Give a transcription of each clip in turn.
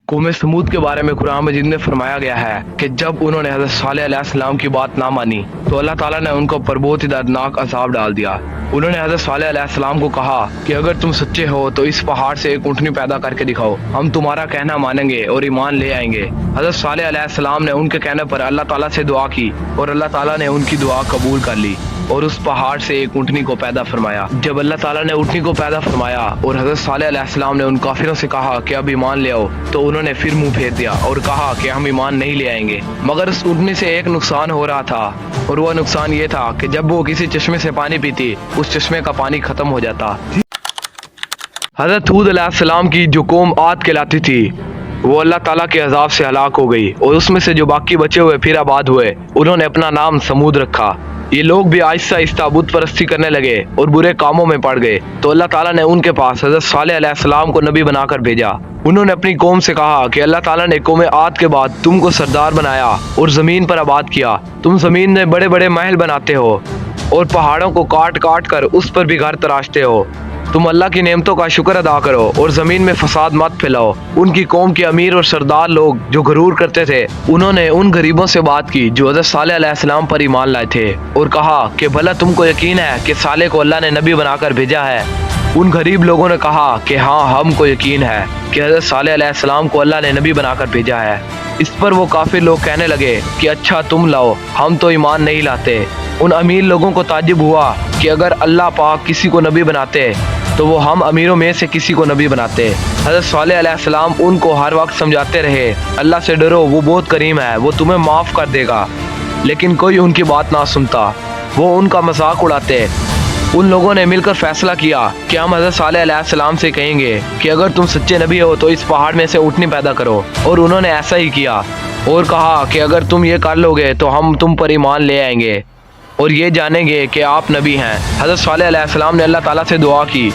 कौम समूद के बारे में कुरान मजीद में फरमाया गया है कि जब उन्होंने हज़रत सालेह अलैहिस्सलाम की बात ना मानी तो अल्लाह ताला ने उनको पर बहुत ही दर्दनाक अज़ाब डाल दिया। उन्होंने हज़रत सालेह अलैहिस्सलाम को कहा कि अगर तुम सच्चे हो तो इस पहाड़ से एक ऊँटनी पैदा करके दिखाओ, हम तुम्हारा कहना मानेंगे और ईमान ले आएंगे। हज़रत सालेह अलैहिस्सलाम ने उनके कहने पर अल्लाह ताला से दुआ की और अल्लाह ताला ने उनकी दुआ कबूल कर ली और उस पहाड़ से एक ऊँटनी को पैदा फरमाया। जब अल्लाह ताला ने ऊँटनी को पैदा फरमाया और हज़रत सालेह अलैहिस्सलाम ने उन काफिरों से कहा कि अब ईमान ले आओ, तो उन्होंने फिर मुंह फेर दिया और कहा कि हम ईमान नहीं ले आएंगे। मगर उस ऊँटनी से एक नुकसान हो रहा था और वह नुकसान ये था कि जब वो किसी चश्मे से पानी पीती उस चश्मे का पानी खत्म हो जाता। हज़रत हूद अलैहिस्सलाम की जो कौम आद कहलाती थी वो अल्लाह ताला के अजाब से हलाक हो गई और उसमें से जो बाकी बचे हुए फिर आबाद हुए उन्होंने अपना नाम समूद रखा। ये लोग भी आहिस्ता आहिस्ता बुत परस्ती करने लगे और बुरे कामों में पड़ गए, तो अल्लाह ताला ने उनके पास हज़रत सालेह अलैहिस्सलाम को नबी बनाकर भेजा। उन्होंने अपनी कौम से कहा कि अल्लाह ताला ने कौम आद के बाद तुमको सरदार बनाया और ज़मीन पर आबाद किया। तुम ज़मीन में बड़े बड़े महल बनाते हो और पहाड़ों को काट काट कर उस पर भी घर तराशते हो। तुम अल्लाह की नेमतों का शुक्र अदा करो और ज़मीन में फसाद मत फैलाओ। उनकी कौम के अमीर और सरदार लोग जो गरूर करते थे उन्होंने उन गरीबों से बात की जो हज़रत सालेह अलैहिस्सलाम पर ईमान लाए थे और कहा कि भला तुमको यकीन है कि सालेह को अल्लाह ने नबी बनाकर भेजा है। उन गरीब लोगों ने कहा कि हाँ, हमको यकीन है कि हज़रत सालेह अलैहिस्सलाम को अल्लाह ने नबी बनाकर भेजा है। इस पर वो काफिर लोग कहने लगे कि अच्छा तुम लाओ, हम तो ईमान नहीं लाते। उन अमीर लोगों को ताज्जुब हुआ कि अगर अल्लाह पाक किसी को नबी बनाते तो वो हम अमीरों में से किसी को नबी बनाते। हज़रत सालेह अलैहिस्सलाम उनको हर वक्त समझाते रहे, अल्लाह से डरो, वो बहुत करीम है, वो तुम्हें माफ़ कर देगा। लेकिन कोई उनकी बात ना सुनता, वो उनका मजाक उड़ाते। उन लोगों ने मिलकर फैसला किया कि हम हज़रत सालेह अलैहिस्सलाम से कहेंगे कि अगर तुम सच्चे नबी हो तो इस पहाड़ में से ऊँटनी पैदा करो, और उन्होंने ऐसा ही किया और कहा कि अगर तुम ये कर लोगे तो हम तुम पर ईमान ले आएंगे और ये जानेंगे कि आप नबी हैं। हज़रत सालेह अलैहिस्सलाम ने अल्लाह ताला से दुआ की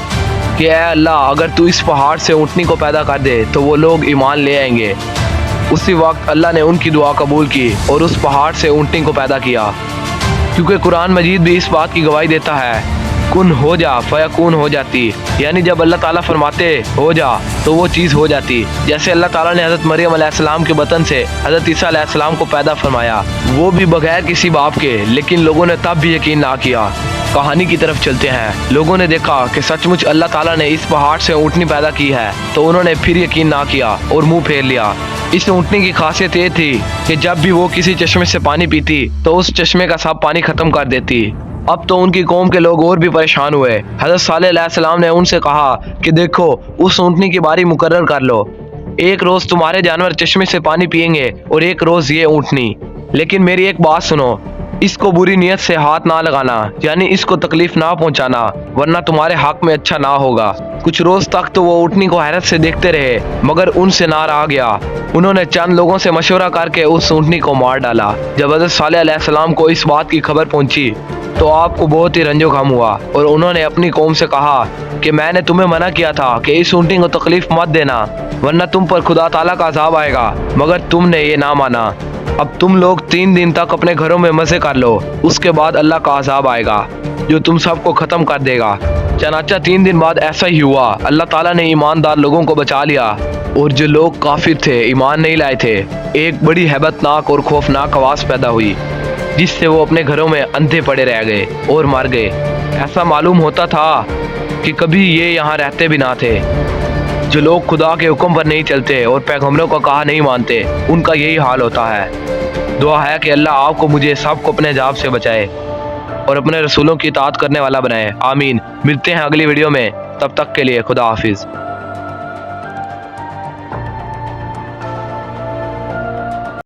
कि ऐ अल्लाह, अगर तू इस पहाड़ से ऊँटनी को पैदा कर दे तो वो लोग ईमान ले आएंगे। उसी वक्त अल्लाह ने उनकी दुआ कबूल की और उस पहाड़ से ऊँटनी को पैदा किया, क्योंकि कुरान मजीद भी इस बात की गवाही देता है, कुन हो जा फयकून हो जाती, यानी जब अल्लाह ताला फरमाते हो जा तो वो चीज़ हो जाती। जैसे अल्लाह ताला ने हज़रत मरियम अलैहिस्सलाम के बतन से हज़रत ईसा अलैहिस्सलाम को पैदा फरमाया, वो भी बगैर किसी बाप के, लेकिन लोगों ने तब भी यकीन ना किया। कहानी की तरफ चलते हैं। लोगों ने देखा कि सचमुच अल्लाह ताला ने इस पहाड़ से ऊँटनी पैदा की है, तो उन्होंने फिर यकीन ना किया और मुँह फेर लिया। इस ऊँटनी की खासियत ये थी कि जब भी वो किसी चश्मे से पानी पीती तो उस चश्मे का सब पानी खत्म कर देती। अब तो उनकी कौम के लोग और भी परेशान हुए। हज़रत सालेह अलैहिस्सलाम ने उनसे कहा कि देखो, उस ऊँटनी की बारी मुकर्रर कर लो, एक रोज़ तुम्हारे जानवर चश्मे से पानी पिएंगे और एक रोज़ ये ऊँटनी। लेकिन मेरी एक बात सुनो, इसको बुरी नीयत से हाथ ना लगाना, यानी इसको तकलीफ ना पहुंचाना, वरना तुम्हारे हक में अच्छा ना होगा। कुछ रोज तक तो वो ऊँटनी को हैरत से देखते रहे, मगर उनसे ना रहा गया। उन्होंने चंद लोगों से मशवरा करके उस ऊँटनी को मार डाला। जब हज़रत सालेह अलैहिस्सलाम को इस बात की खबर पहुंची तो आपको बहुत ही रंजो गम हुआ और उन्होंने अपनी कौम से कहा कि मैंने तुम्हें मना किया था कि इस ऊँटनी को तकलीफ मत देना, वरना तुम पर खुदा ताला का अज़ाब आएगा, मगर तुमने ये ना माना। अब तुम लोग 3 दिन तक अपने घरों में मज़े कर लो, उसके बाद अल्लाह का अज़ाब आएगा जो तुम सबको ख़त्म कर देगा। चनाचा 3 दिन बाद ऐसा ही हुआ। अल्लाह ताला ने ईमानदार लोगों को बचा लिया और जो लोग काफिर थे, ईमान नहीं लाए थे, एक बड़ी हैबतनाक और खौफनाक आवाज़ पैदा हुई जिससे वो अपने घरों में अंधे पड़े रह गए और मर गए। ऐसा मालूम होता था कि कभी ये यहाँ रहते भी ना थे। जो लोग खुदा के हुक्म पर नहीं चलते और पैगम्बरों का कहा नहीं मानते, उनका यही हाल होता है। दुआ है कि अल्लाह आपको मुझे सबको अपने अज़ाब से बचाए और अपने रसूलों की इताअत करने वाला बनाए। आमीन। मिलते हैं अगली वीडियो में, तब तक के लिए खुदा हाफिज़।